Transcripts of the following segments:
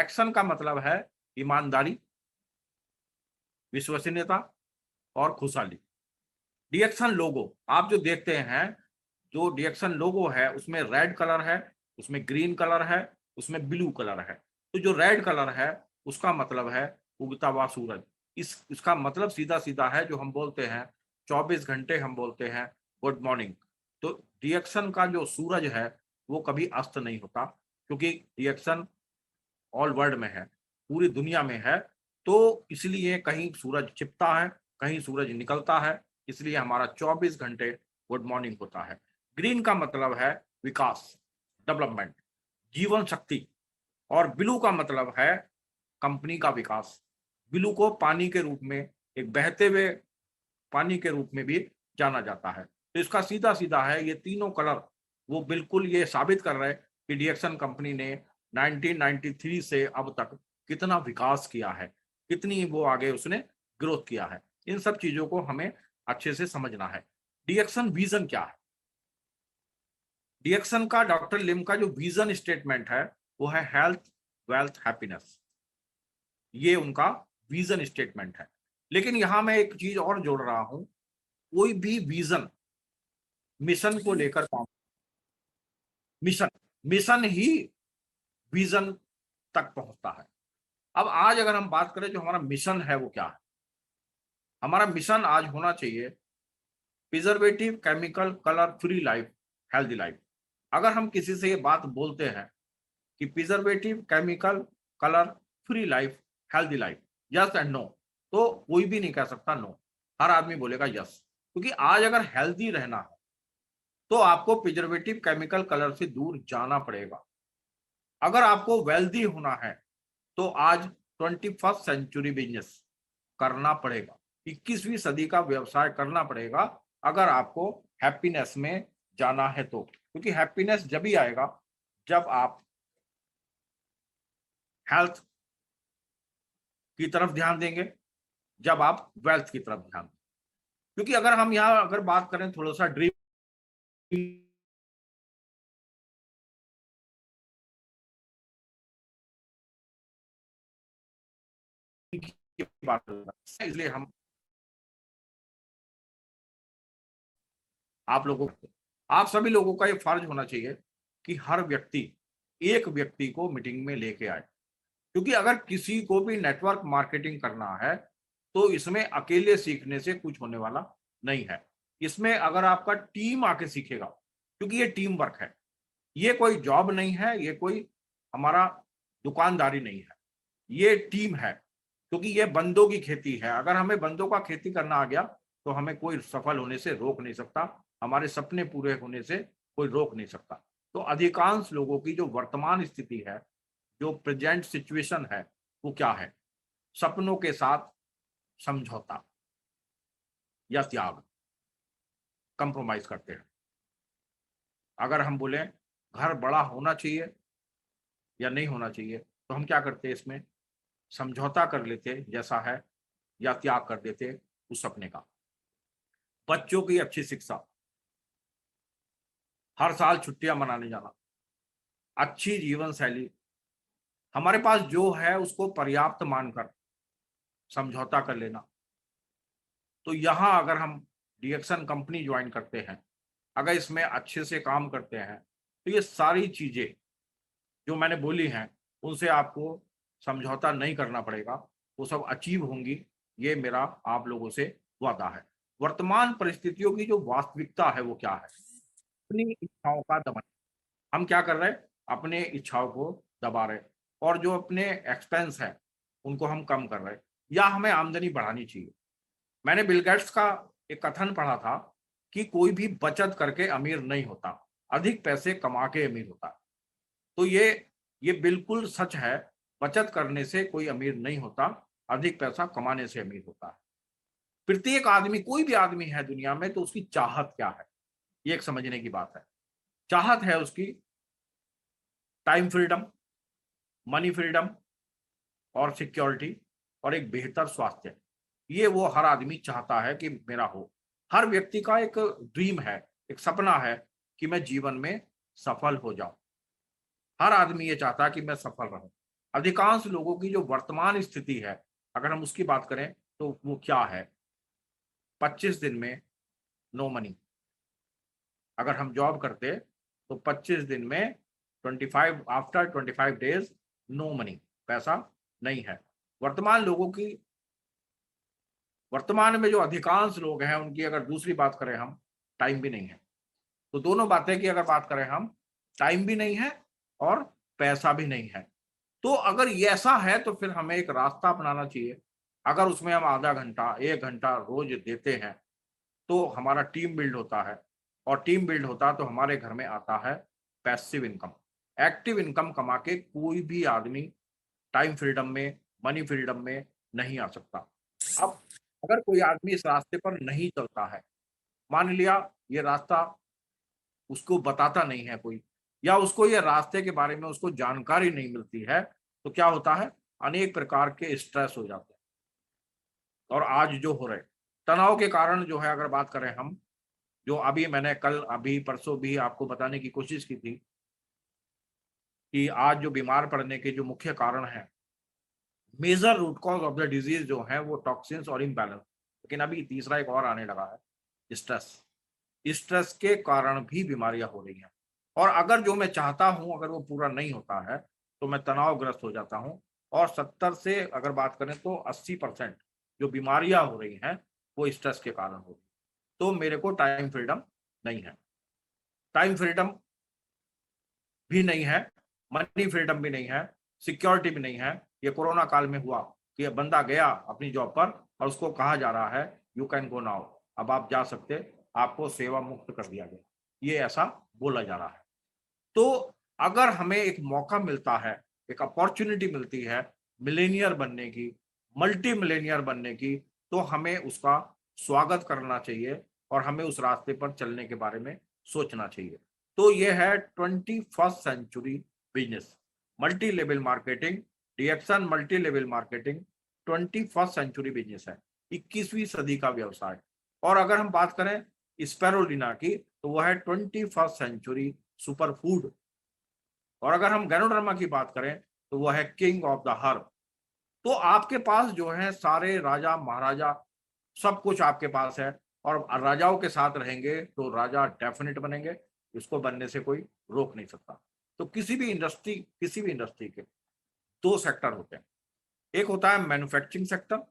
Action का मतलब है ईमानदारी, विश्वसनीयता और खुशहाली। डिएक्शन लोगो आप जो देखते हैं, जो डिएक्शन लोगो है उसमें रेड कलर है, उसमें ग्रीन कलर है, उसमें ब्लू कलर है। तो जो रेड कलर है उसका मतलब है उगता हुआ सूरज। इसका मतलब सीधा-सीधा है, जो हम बोलते हैं 24 घंटे हम बोलते हैं गुड मॉर्निंग। तो डिएक्शन का जो सूरज है वो कभी अस्त नहीं होता, क्योंकि डिएक्शन ऑल वर्ल्ड में है, पूरी दुनिया में है। तो इसलिए कहीं सूरज छिपता है, कहीं सूरज निकलता है, इसलिए हमारा 24 घंटे गुड मॉर्निंग होता है। ग्रीन का मतलब है विकास, डेवलपमेंट, जीवन शक्ति। और ब्लू का मतलब है कंपनी का विकास। ब्लू को पानी के रूप में, एक बहते हुए पानी के रूप में भी जाना जाता है। तो इसका सीधा-सीधा है, ये तीनों कलर वो बिल्कुल ये साबित कर रहे हैं कि डिएक्शन कंपनी ने 1993 से अब तक कितना विकास किया है, कितनी वो आगे उसने ग्रोथ किया है। इन सब चीज़ों को हमें अच्छे से समझना है। डिएक्शन विज़न क्या है? डिएक्शन का डॉक्टर लिम का जो विज़न स्टेटमेंट है, वो है हेल्थ, वेल्थ, हैप्पीनेस। ये उनका विज़न स्टेटमेंट है। लेकिन यहाँ मैं एक चीज़ और जोड़ रहा हूँ, कोई भी विज़न मिशन को लेकर काम, मिशन मिशन ही विजन तक पहुंचता है। अब आज अगर हम बात करें जो हमारा मिशन है वो क्या है? हमारा मिशन आज होना चाहिए preservative, chemical, colour free life, healthy life. अगर हम किसी से ये बात बोलते हैं कि preservative, chemical, colour free life, healthy life, yes and no, तो कोई भी नहीं कह सकता नो। हर आदमी बोलेगा यस, क्योंकि आज अगर हेल्दी रहना है तो आपको प्रिजर्वेटिव, केमिकल, कलर से दूर जाना पड़ेगा। अगर आपको वेल्दी होना है तो आज 21st सेंचुरी बिजनेस करना पड़ेगा, 21वीं सदी का व्यवसाय करना पड़ेगा अगर आपको हैप्पीनेस में जाना है तो। क्योंकि हैप्पीनेस जब ही आएगा जब आप हेल्थ की तरफ ध्यान देंगे, जब आप वेल्थ की तरफ ध्यान देंगे। क्योंकि अगर हम यहाँ अगर बात करें थोड़ा सा ड्रीम की बात करते हैं, इसलिए हम आप लोगों को, आप सभी लोगों का ये फर्ज होना चाहिए कि हर व्यक्ति एक व्यक्ति को मीटिंग में लेके आए। क्योंकि अगर किसी को भी नेटवर्क मार्केटिंग करना है तो इसमें अकेले सीखने से कुछ होने वाला नहीं है। इसमें अगर आपका टीम आके सीखेगा, क्योंकि ये टीम वर्क है, ये कोई जॉब नहीं है, ये कोई हमारा दुकानदारी नहीं है, ये टीम है। क्योंकि ये बंदों की खेती है। अगर हमें बंदों का खेती करना आ गया तो हमें कोई सफल होने से रोक नहीं सकता, हमारे सपने पूरे होने से कोई रोक नहीं सकता। तो अधिकांश लोगों की जो वर्तमान स्थिति है, जो प्रेजेंट सिचुएशन है, वो क्या है? सपनों के साथ समझौता या त्याग, कंप्रोमाइज करते हैं। अगर हम बोले घर बड़ा होना चाहिए या नहीं होना चाहिए, तो हम क्या करते हैं इसमें? समझौता कर लेते जैसा है, या त्याग कर देते उस सपने का। बच्चों की अच्छी शिक्षा, हर साल छुट्टियां मनाने जाना, अच्छी जीवन शैली, हमारे पास जो है उसको पर्याप्त मानकर समझौता कर लेना। तो यहाँ अगर हम डिएक्शन कंपनी ज्वाइन करते हैं, अगर इसमें अच्छे से काम करते हैं, तो ये सारी चीजें जो मैंने बोली हैं उनसे आपको समझौता नहीं करना पड़ेगा, वो सब अचीव होंगी। ये मेरा आप लोगों से वादा है। वर्तमान परिस्थितियों की जो वास्तविकता है वो क्या है? अपनी इच्छाओं का दमन। हम क्या कर रहे हैं? अपने इच्छाओं को दबा रहे हैं, और जो अपने एक्सपेंस है उनको हम कम कर रहे हैं, या हमें आमदनी बढ़ानी चाहिए। मैंने बिल गेट्स का एक कथन पढ़ा था कि कोई भी बचत करके अमीर नहीं होता, अधिक पैसे कमा के अमीर होता है। तो ये बिल्कुल सच है। बचत करने से कोई अमीर नहीं होता, अधिक पैसा कमाने से अमीर होता है। प्रत्येक आदमी, कोई भी आदमी है दुनिया में, तो उसकी चाहत क्या है, ये एक समझने की बात है। चाहत है उसकी टाइम फ्रीडम, मनी फ्रीडम और सिक्योरिटी, और एक बेहतर स्वास्थ्य। ये वो हर आदमी चाहता है कि मेरा हो। हर व्यक्ति का एक ड्रीम है, एक सपना है कि मैं जीवन में सफल हो जाऊं। हर आदमी ये चाहता है कि मैं सफल रहूं। अधिकांश लोगों की जो वर्तमान स्थिति है, अगर हम उसकी बात करें तो वो क्या है? 25 दिन में नो मनी। अगर हम जॉब करते तो 25 दिन में 25 आफ्टर 25 डेज नो मनी, पैसा नहीं है। वर्तमान लोगों की, वर्तमान में जो अधिकांश लोग हैं उनकी अगर दूसरी बात करें हम, टाइम भी नहीं है। तो दोनों बातें की अगर बात करें हम, टाइम भी नहीं है और पैसा भी नहीं है। तो अगर ये ऐसा है तो फिर हमें एक रास्ता अपनाना चाहिए। अगर उसमें हम आधा घंटा 1 घंटा रोज देते हैं तो हमारा टीम बिल्ड होता है, और टीम बिल्ड होता है तो हमारे घर में आता है पैसिव इनकम। एक्टिव इनकम कमा के कोई भी आदमी टाइम फ्रीडम में, मनी फ्रीडम में नहीं आ सकता। अब अगर कोई आदमी इस रास्ते पर नहीं चलता है, मान लिया ये रास्ता उसको बताता नहीं है कोई, या उसको ये रास्ते के बारे में उसको जानकारी नहीं मिलती है, तो क्या होता है, अनेक प्रकार के स्ट्रेस हो जाते हैं। और आज जो हो रहे तनाव के कारण जो है, अगर बात करें हम, जो अभी मैंने कल अभी परसों भी आपको बताने की कोशिश की थी कि आज जो बीमार पड़ने के जो मुख्य कारण हैं, major root cause of the disease जो है वो टॉक्सिन्स और इम्बैलेंस। लेकिन अभी तीसरा एक और आने लगा है, स्ट्रेस। स्ट्रेस के कारण भी बीमारियां हो रही हैं। और अगर जो मैं चाहता हूं अगर वो पूरा नहीं होता है तो मैं तनावग्रस्त हो जाता हूं। और 70 से अगर बात करें तो 80% जो बीमारियां हो रही हैं वो स्ट्रेस के कारण हो रही हैं। तो मेरे को टाइम फ्रीडम नहीं है, टाइम फ्रीडम भी नहीं है, मनी फ्रीडम भी नहीं है, सिक्योरिटी भी नहीं है। ये कोरोना काल में हुआ कि ये बंदा गया अपनी जॉब पर और उसको कहा जा रहा है यू कैन गो नाउ, अब आप जा सकते, आपको सेवा मुक्त कर दिया गया, ये ऐसा बोला जा रहा है। तो अगर हमें एक मौका मिलता है, एक अपॉर्चुनिटी मिलती है मिलेनियर बनने की, मल्टी मिलेनियर बनने की, तो हमें उसका स्वागत करना चाहिए और हमें उस रास्ते पर चलने के बारे में सोचना चाहिए। तो ये है 21st century business, multi level marketing, DXN multi level marketing 21st century business है, 21वीं सदी का व्यवसाय। और अगर हम बात करें स्पैरोलिना की तो वह है 21st सेंचुरी सुपर फूड। और अगर हम गैनोडर्मा की बात करें तो वह है किंग ऑफ द हर्ब। तो आपके पास जो है सारे राजा महाराजा, सब कुछ आपके पास है। और राजाओं के साथ रहेंगे तो राजा डेफिनेट बनेंगे, इसको बनने से कोई रोक नहीं सकता। तो किसी भी इंडस्ट्री के दो सेक्टर होते हैं, एक होता है मैन्युफैक्चरिंग सेक्टर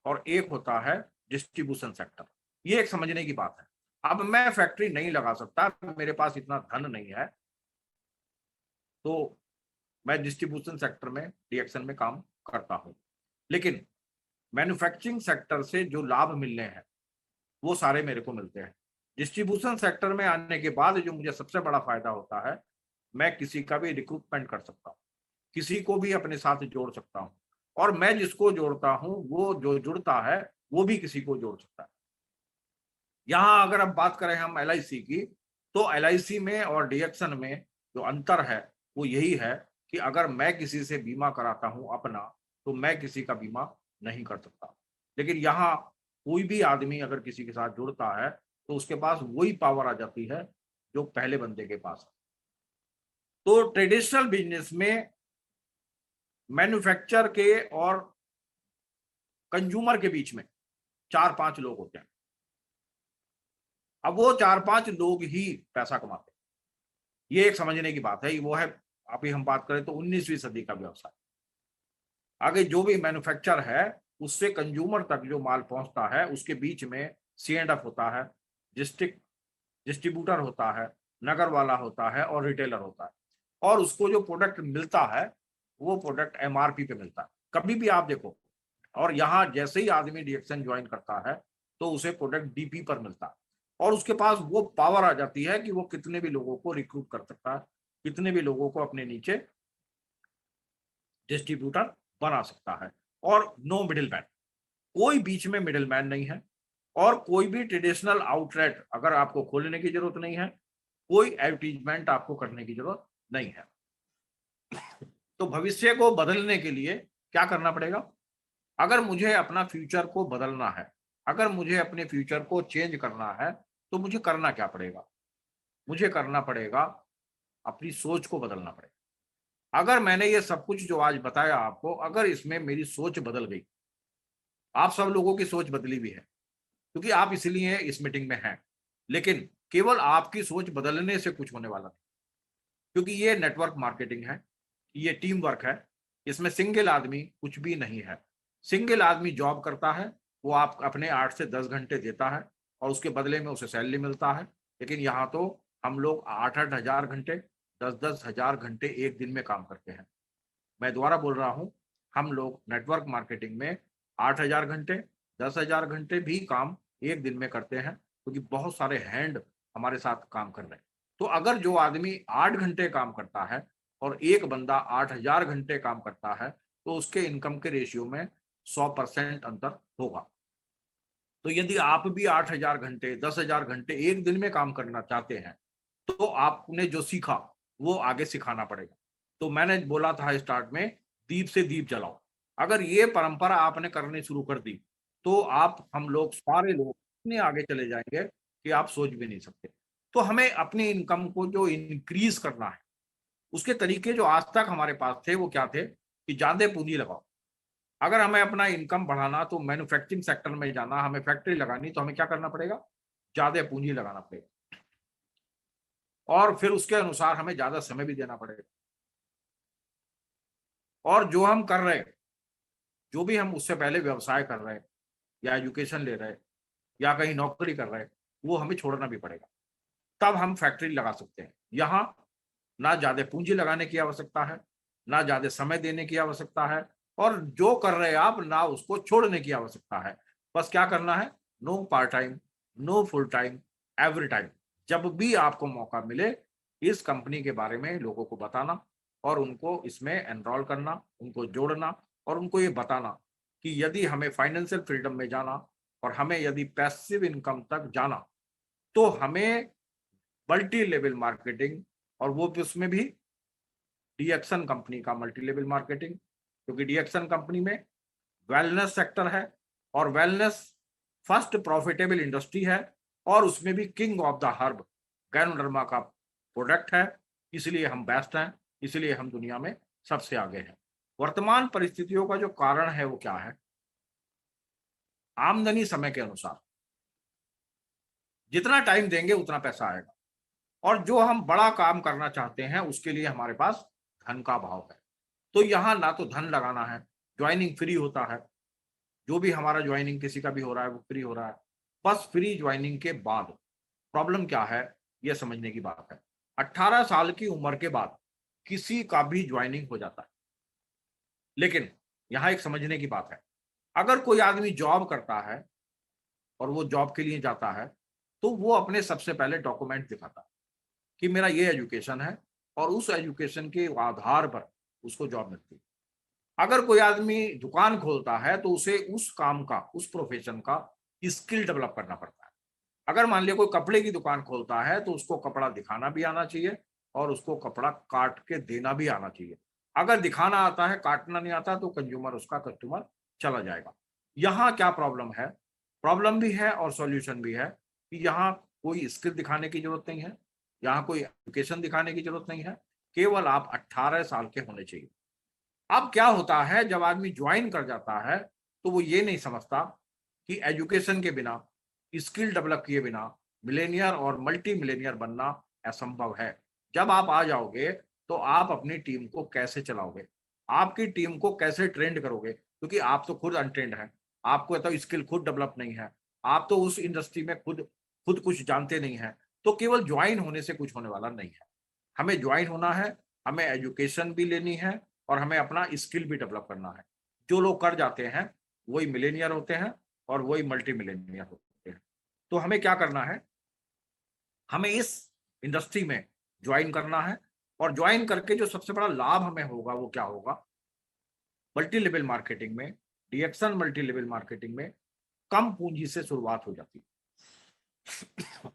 और एक होता है डिस्ट्रीब्यूशन सेक्टर। ये एक समझने की बात है। अब मैं फैक्ट्री नहीं लगा सकता, मेरे पास इतना धन नहीं है, तो मैं डिस्ट्रीब्यूशन सेक्टर में डीएक्शन में काम करता हूं। लेकिन मैन्युफैक्चरिंग सेक्टर से जो लाभ मिलने हैं वो सारे मेरे को मिलते हैं। डिस्ट्रीब्यूशन सेक्टर में आने के बाद जो मुझे सबसे बड़ा फायदा होता है, मैं किसी का भी रिक्रूटमेंट कर सकता हूँ, किसी को भी अपने साथ जोड़ सकता हूँ। और मैं जिसको जोड़ता हूँ वो जो जुड़ता है वो भी किसी को जोड़ सकता है। यहाँ अगर अब बात करें हम एलआईसी की, तो एलआईसी में और डीएक्शन में जो अंतर है वो यही है कि अगर मैं किसी से बीमा कराता हूं अपना, तो मैं किसी का बीमा नहीं कर सकता। लेकिन यहाँ कोई भी आदमी अगर किसी के साथ जुड़ता है तो उसके पास वही पावर आ जाती है जो पहले बंदे के पास है। तो ट्रेडिशनल बिजनेस में मैन्युफैक्चर के और कंज्यूमर के बीच में 4-5 लोग होते हैं। अब वो 4-5 लोग ही पैसा कमाते हैं, ये एक समझने की बात है। वो है, अभी हम बात करें तो 19वीं सदी का व्यवसाय। आगे जो भी मैन्युफैक्चर है उससे कंज्यूमर तक जो माल पहुंचता है उसके बीच में C&F होता है, डिस्ट्रिक्ट डिस्ट्रीब्यूटर होता है, नगर वाला होता है और रिटेलर होता है। और उसको जो प्रोडक्ट मिलता है वो प्रोडक्ट एमआरपी पे मिलता है। कभी भी आप देखो, और यहाँ जैसे ही आदमी डीएक्शन ज्वाइन करता है तो उसे प्रोडक्ट डीपी पर मिलता है, और उसके पास वो पावर आ जाती है कि वो कितने भी लोगों को रिक्रूट कर सकता है, कितने भी लोगों को अपने नीचे डिस्ट्रीब्यूटर बना सकता है। और नो मिडिल मैन, कोई बीच में मिडिल मैन नहीं है। और कोई भी ट्रेडिशनल आउटलेट अगर आपको खोलने की जरूरत नहीं है, कोई एडवर्टीजमेंट आपको करने की जरूरत नहीं है। तो भविष्य को बदलने के लिए क्या करना पड़ेगा? अगर मुझे अपना फ्यूचर को बदलना है, अगर मुझे अपने फ्यूचर को चेंज करना है, तो मुझे करना क्या पड़ेगा? मुझे करना पड़ेगा, अपनी सोच को बदलना पड़ेगा। अगर मैंने ये सब कुछ जो आज बताया आपको, अगर इसमें मेरी सोच बदल गई, आप सब लोगों की सोच बदली भी है, क्योंकि आप इसलिए इस मीटिंग में हैं, लेकिन केवल आपकी सोच बदलने से कुछ होने वाला नहीं, क्योंकि ये नेटवर्क मार्केटिंग है, ये टीम वर्क है, इसमें सिंगल आदमी कुछ भी नहीं है। सिंगल आदमी जॉब करता है, वो आप अपने 8 से 10 घंटे देता है और उसके बदले में उसे सैलरी मिलता है। लेकिन यहाँ तो हम लोग 8-8 हज़ार घंटे, 10-10 हज़ार घंटे एक दिन में काम करते हैं। मैं दोबारा बोल रहा हूँ, हम लोग नेटवर्क मार्केटिंग में 8,000 घंटे, 10,000 घंटे भी काम एक दिन में करते हैं, क्योंकि बहुत सारे हैंड हमारे साथ काम कर रहे हैं। तो अगर जो आदमी 8 घंटे काम करता है और एक बंदा 8,000 घंटे काम करता है, तो उसके इनकम के रेशियो में 100% अंतर होगा। तो यदि आप भी 8,000 घंटे, 10,000 घंटे एक दिन में काम करना चाहते हैं, तो आपने जो सीखा, वो आगे सिखाना पड़ेगा। तो मैंने बोला था स्टार्ट में, दीप से दीप जलाओ। अगर ये परंपरा आपने करनी शुरू कर दी, तो आप हम लोग सारे लोग इतने आगे चले जाएँगे कि आप सोच भी नहीं सकते। तो हमें अपनी इनकम को जो इंक्रीज़ करना है, उसके तरीके जो आज तक हमारे पास थे, वो क्या थे? कि ज़्यादा पूँजी लगाओ। अगर हमें अपना इनकम बढ़ाना, तो मैन्युफैक्चरिंग सेक्टर में जाना, हमें फैक्ट्री लगानी, तो हमें क्या करना पड़ेगा? ज़्यादा पूँजी लगाना पड़ेगा और फिर उसके अनुसार हमें ज़्यादा समय भी देना पड़ेगा। और जो हम कर रहे हैं, जो भी हम उससे पहले व्यवसाय कर रहे हैं या एजुकेशन ले रहे हैं या कहीं नौकरी कर रहे हैं, वो हमें छोड़ना भी पड़ेगा। तब हम फैक्ट्री लगा सकते हैं। यहाँ ना ज़्यादा पूँजी लगाने की आवश्यकता है, ना ज़्यादा समय देने की आवश्यकता है और जो कर रहे हैं आप, ना उसको छोड़ने की आवश्यकता है। बस क्या करना है? No part time, no full time, every time. जब भी आपको मौका मिले, इस कंपनी के बारे में लोगों को बताना और उनको इसमें एनरोल करना, उनको जोड़ना और उनको ये बताना कि यदि हमें फाइनेंशियल फ्रीडम में जाना और हमें यदि पैसिव इनकम तक जाना, तो हमें मल्टी लेवल मार्केटिंग और वो भी उसमें भी डीएक्सन कंपनी का मल्टी लेवल मार्केटिंग, क्योंकि डीएक्सन कंपनी में वेलनेस सेक्टर है और वेलनेस फर्स्ट प्रॉफिटेबल इंडस्ट्री है और उसमें भी king of the herb ganoderma का प्रोडक्ट है। इसलिए हम बेस्ट हैं, इसलिए हम दुनिया में सबसे आगे हैं। वर्तमान परिस्थितियों का जो कारण है वो क्या है? आमदनी समय के अनुसार जितना टाइम देंगे उतना पैसा आएगा और जो हम बड़ा काम करना चाहते हैं उसके लिए हमारे पास धन का अभाव है। तो यहाँ ना तो धन लगाना है, ज्वाइनिंग फ्री होता है, जो भी हमारा ज्वाइनिंग किसी का भी हो रहा है वो फ्री हो रहा है। बस फ्री ज्वाइनिंग के बाद प्रॉब्लम क्या है, ये समझने की बात है। 18 साल की उम्र के बाद किसी का भी ज्वाइनिंग हो जाता है। लेकिन यहाँ एक समझने की बात है, अगर कोई आदमी जॉब करता है और वो जॉब के लिए जाता है, तो वो अपने सबसे पहले डॉक्यूमेंट दिखाता है कि मेरा ये एजुकेशन है और उस एजुकेशन के आधार पर उसको जॉब मिलती है। अगर कोई आदमी दुकान खोलता है तो उसे उस काम का, उस प्रोफेशन का स्किल डेवलप करना पड़ता है। अगर मान लिया कोई कपड़े की दुकान खोलता है तो उसको कपड़ा दिखाना भी आना चाहिए और उसको कपड़ा काट के देना भी आना चाहिए। अगर दिखाना आता है, काटना नहीं आता तो कंज्यूमर उसका कस्टमर चला जाएगा। यहाँ क्या प्रॉब्लम है? प्रॉब्लम भी है और सॉल्यूशन भी है कि यहाँ कोई स्किल दिखाने की जरूरत नहीं है, यहाँ कोई एजुकेशन दिखाने की जरूरत नहीं है, केवल आप 18 साल के होने चाहिए। अब क्या होता है जब आदमी ज्वाइन कर जाता है, तो वो ये नहीं समझता कि एजुकेशन के बिना, स्किल डेवलप किए बिना मिलेनियर और मल्टी मिलेनियर बनना असंभव है। जब आप आ जाओगे तो आप अपनी टीम को कैसे चलाओगे, आपकी टीम को कैसे ट्रेंड करोगे, क्योंकि आप तो खुद अनट्रेंड हैं, आपको तो स्किल खुद डेवलप नहीं है, आप तो उस इंडस्ट्री में खुद खुद कुछ जानते नहीं हैं। तो केवल ज्वाइन होने से कुछ होने वाला नहीं है। हमें ज्वाइन होना है, हमें एजुकेशन भी लेनी है और हमें अपना स्किल भी डेवलप करना है। जो लोग कर जाते हैं, वही मिलेनियर होते हैं और वही मल्टी मिलेनियर होते हैं। तो हमें क्या करना है? हमें इस इंडस्ट्री में ज्वाइन करना है और ज्वाइन करके जो सबसे बड़ा लाभ हमें होगा, वो क्या होगा? मल्टी लेवल मार्केटिंग में, डीएक्सन मल्टी लेवल मार्केटिंग में कम पूँजी से शुरुआत हो जाती है।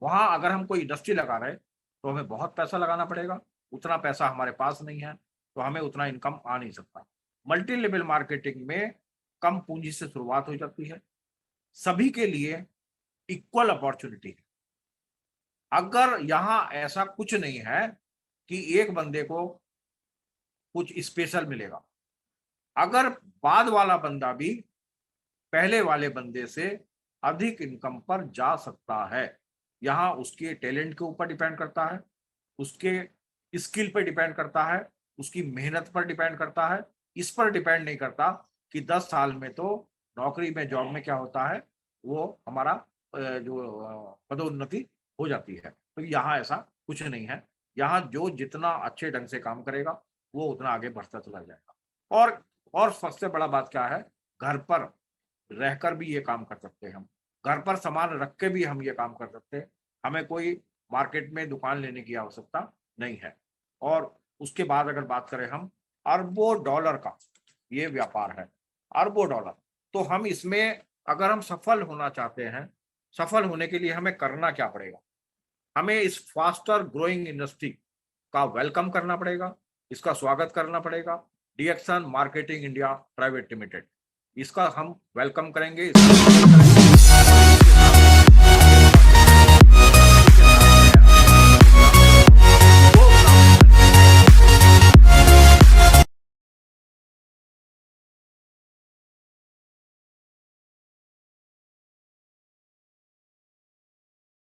वहाँ अगर हम कोई इंडस्ट्री लगा रहे हैं, तो हमें बहुत पैसा लगाना पड़ेगा, उतना पैसा हमारे पास नहीं है, तो हमें उतना इनकम आ नहीं सकता। मल्टी लेवल मार्केटिंग में कम पूँजी से शुरुआत हो जाती है, सभी के लिए इक्वल अपॉर्च्युनिटी है। अगर यहाँ ऐसा कुछ नहीं है कि एक बंदे को कुछ स्पेशल मिलेगा। अगर बाद वाला बंदा भी पहले वाले बंदे से अधिक इनकम पर जा सकता है, यहाँ उसके टैलेंट के ऊपर डिपेंड करता है, उसके स्किल पर डिपेंड करता है, उसकी मेहनत पर डिपेंड करता है। इस पर डिपेंड नहीं करता कि 10 साल में तो नौकरी में, जॉब में क्या होता है, वो हमारा जो पदोन्नति हो जाती है। तो यहाँ ऐसा कुछ नहीं है। यहाँ जो जितना अच्छे ढंग से काम करेगा वो उतना आगे बढ़ता चला जाएगा। और सबसे बड़ा बात क्या है, घर पर रहकर भी ये काम कर सकते हैं हम। घर पर सामान रख के भी हम ये काम कर सकते हैं। हमें कोई मार्केट में दुकान लेने की आवश्यकता नहीं है। और उसके बाद अगर बात करें हम, अरबों डॉलर का ये व्यापार है, अरबों डॉलर। तो हम इसमें अगर हम सफल होना चाहते हैं, सफल होने के लिए हमें करना क्या पड़ेगा? हमें इस फास्टर ग्रोइंग इंडस्ट्री का वेलकम करना पड़ेगा, इसका स्वागत करना पड़ेगा। डीएक्सन मार्केटिंग इंडिया प्राइवेट लिमिटेड, इसका हम वेलकम करेंगे, इसका